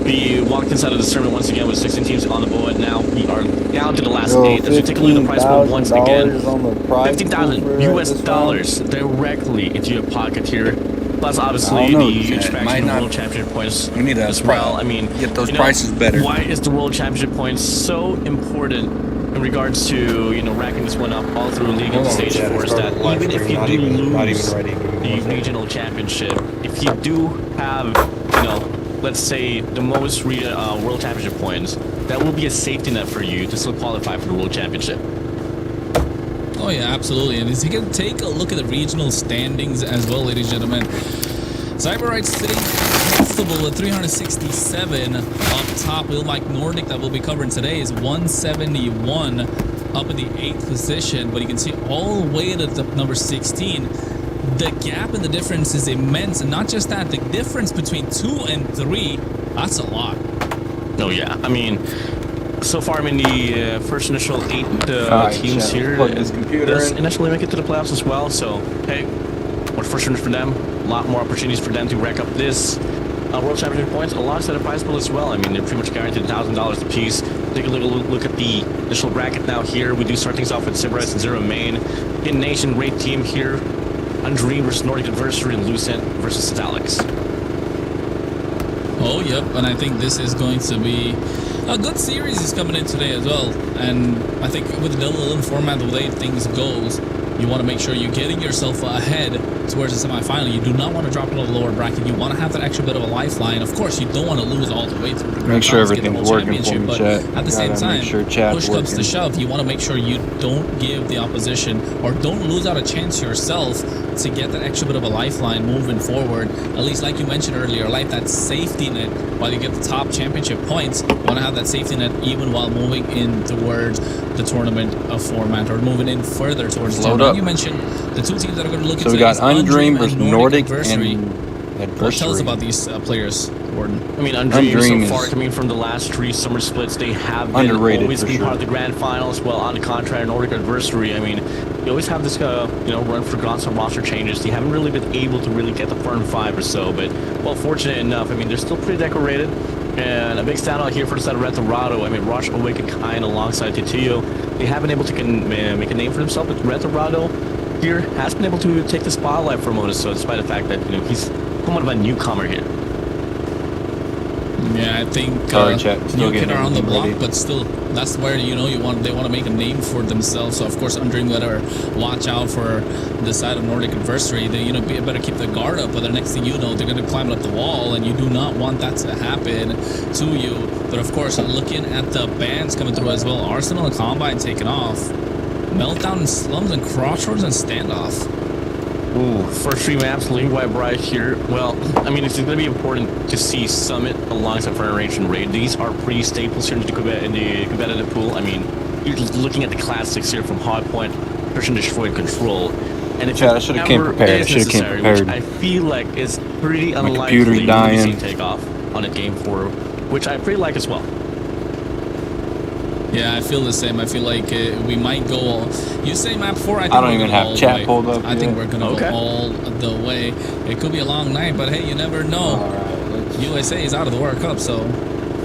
We walked inside of the tournament once again with 16 teams on the board. Now we are down to the last 8. As we take a look at the prize pool once again, $15,000 US dollars directly into your pocket here. Plus, obviously, the huge fraction of World Championship points we need as well. I mean, get those prices better. Why is the World Championship points so important in regards to racking this one up all through league and stage force? That even if you do lose the regional championship, if you do have let's say the most World Championship points, that will be a safety net for you to still qualify for the World Championship. Oh yeah, absolutely. And as you can take a look at the regional standings as well, ladies and gentlemen, Cyberite sitting comfortable at 367 up top. Will Mike Nordic, that we'll be covering today, is 171 up in the 8th position. But you can see all the way to the number 16. The gap and the difference is immense, and not just that, the difference between 2 and 3, that's a lot. Oh yeah, I mean, so far I'm in the first initial 8 teams here. This computer initially make it to the playoffs as well, so hey, what fortunate for them. A lot more opportunities for them to rack up this World Championship points alongside a prize pool as well. I mean, they're pretty much guaranteed $1,000 a piece. Take a look at the initial bracket now here. We do start things off with Cyberite and Zero Main. In Nation, great team here. Undream versus Nordic Adversary, and Lucent versus Alex. Oh, yep, and I think this is going to be a good series is coming in today as well. And I think with the double elimination format, the way things goes, you want to make sure you're getting yourself ahead towards the semifinal. You do not want to drop into the lower bracket. You want to have that extra bit of a lifeline. Of course, you don't want to lose all the way through the grand make sure finals, everything's working for me, but chat. at the same time, push comes working. to shove, you want to make sure you don't give the opposition or don't lose out a chance yourself to get that extra bit of a lifeline moving forward. At least, like you mentioned earlier, like that safety net while you get the top championship points. You want to have that safety net even while moving in towards the tournament format, or moving in further towards the tournament. You mentioned the 2 teams that are going to look at. So we got Undream versus Nordic Adversary. and Adversary. What tell us about these players, Gordon? I mean, Undream so far coming from the last 3 summer splits, they have been always been part of the grand finals. Well, on the contrary, Nordic Adversary, I mean, you always have this run for some roster changes. They haven't really been able to really get the firm 5 or so, but well, fortunate enough, I mean, they're still pretty decorated. And a big standout here for the side of Retorado. I mean, Rush, Awake, and Kine alongside Tituyo. They have been able to make a name for themselves, but Retorado here has been able to take the spotlight for a moment, so despite the fact that he's somewhat of a newcomer here. Yeah, I think new kid are on the block, but still, that's where they want to make a name for themselves. So of course, Undream better watch out for the side of Nordic Adversary. They better keep the guard up, but the next thing you know, they're going to climb up the wall, and you do not want that to happen to you. But of course, looking at the bands coming through as well, Arsenal and Combine taking off, Meltdown and Slums and Crossroads and Standoff. Ooh, first 3 maps, Link White Bright here. Well, I mean, it's going to be important to see Summit alongside Frontier Range and Raid. These are pretty staples here in the competitive pool. I mean, you're just looking at the classics here from Hardpoint, Search and Destroy, Control. And if I should have came prepared. Which I feel like is pretty unlikely to see take off on a game 4, which I pretty like as well. Yeah, I feel the same. I feel like we might go. You say map 4. I don't even have chat pulled up. I think we're gonna go all the way. It could be a long night, but hey, you never know. Right, USA is out of the World Cup, so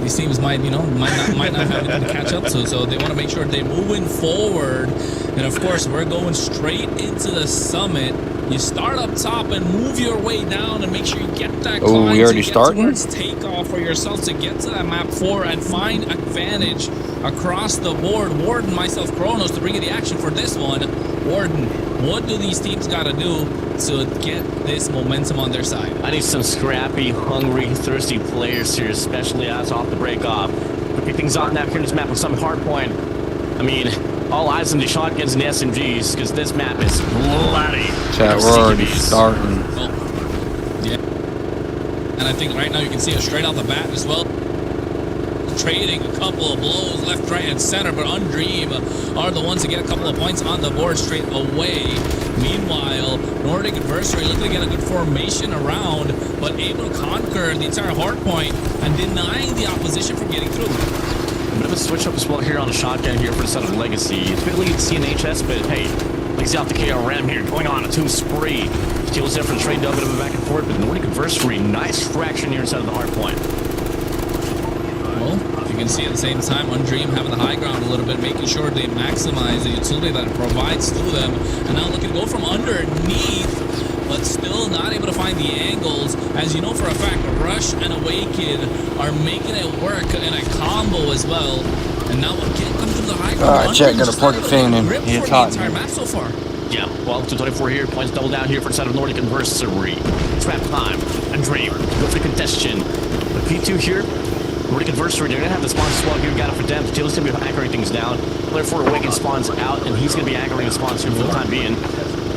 these teams might not have anything to catch up to. So they want to make sure they're moving forward. And of course, we're going straight into the summit. You start up top and move your way down and make sure you get that climb. Oh, we already starting? Take off for yourself to get to that map 4 and find advantage across the board. Warden, myself, Kronos to bring you the action for this one. Warden, what do these teams got to do to get this momentum on their side? I need some scrappy, hungry, thirsty players here, especially as off the break off. To kick things off now here in this map with some hardpoint. I mean, all eyes on the shotguns and SMGs, because this map is bloody. Chat, we're already starting. Oh. Yeah. And I think right now you can see it straight out the bat as well. Trading a couple of blows left, right, and center, but Undream are the ones to get a couple of points on the board straight away. Meanwhile, Nordic Adversary looking to get a good formation around, but able to conquer the entire hard point and denying the opposition from getting through. A bit of a switch up as well here on the shotgun here for the side of Legacy. It's been leading CNHS, but hey, Legacy off the KRM here, going on a 2 spree. Steals there for the trade, a bit of a back and forth, but Nordic Adversary, nice fraction here inside of the hard point. Well, you can see at the same time, Undream having the high ground a little bit, making sure they maximize the utility that it provides to them. And now looking to go from underneath, but still not able to find the angles. As you know for a fact, Rush and Awaken are making it work in a combo as well. And now again comes to the high ground. Alright, Jack, gotta plug a fan in. It's hot. The entire map so far. Yeah, well, 224 here. Points double down here for the side of Nordic Adversary. Trap time. Undream. Go for the contestation. The P2 here. Nordic Adversary, they're going to have the spawns as well here. Got it for them. Taylor's going to be anchoring things down. Player 4 Awaken spawns out, and he's going to be anchoring the spawns here for the time being.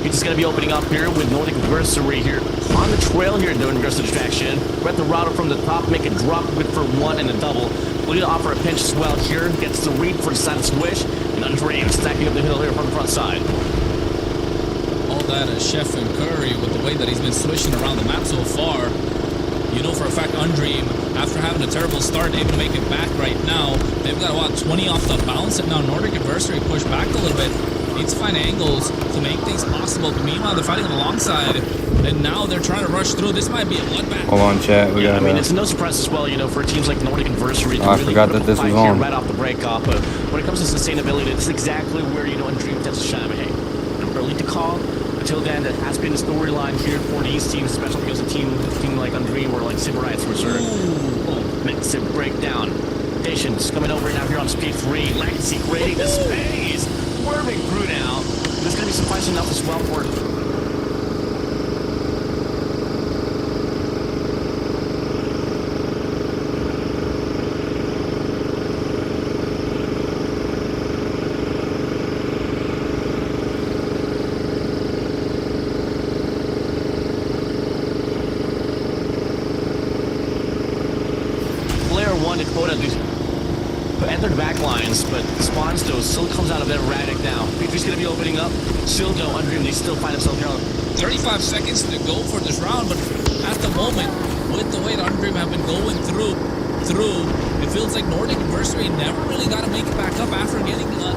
He's just going to be opening up here with Nordic Adversary here on the trail here doing reverse distraction. We're at the router from the top, make a drop with for one and a double. We're going to offer a pinch as well here. Gets the read for the side of Swish. And Undream stacking up the hill here from the front side. All that Chef and Curry with the way that he's been swishing around the map so far. You know for a fact, Undream, after having a terrible start, able to make it back right now. They've got, what, 20 off the bounce, and now Nordic Adversary pushed back a little bit. Needs to find angles to make things possible. But meanwhile, they're fighting on the long side, and now they're trying to rush through. This might be a bloodbath. Hold on, chat. We got. I mean, it's no surprise as well, you know, for teams like Nordic Adversary. I forgot that this was on. Right off the break off, but when it comes to sustainability, it's exactly where, you know, Undream tends to shine. Hey, early to call. Until then, that has been the storyline here for these teams, especially because a team like Undream or like Sybarites reserve. Massive breakdown. Patience coming over now here on speed 3. Legacy creating the space. Worming through now. There's going to be suffice enough as well for Dakota to enter the back lines, but Spawns though still comes out a bit erratic now. P3's going to be opening up. Still though, Undream, they still find themselves here on 35 seconds to go for this round, but at the moment, with the way that Undream have been going through, it feels like Nordic Adversary never really got to make it back up after getting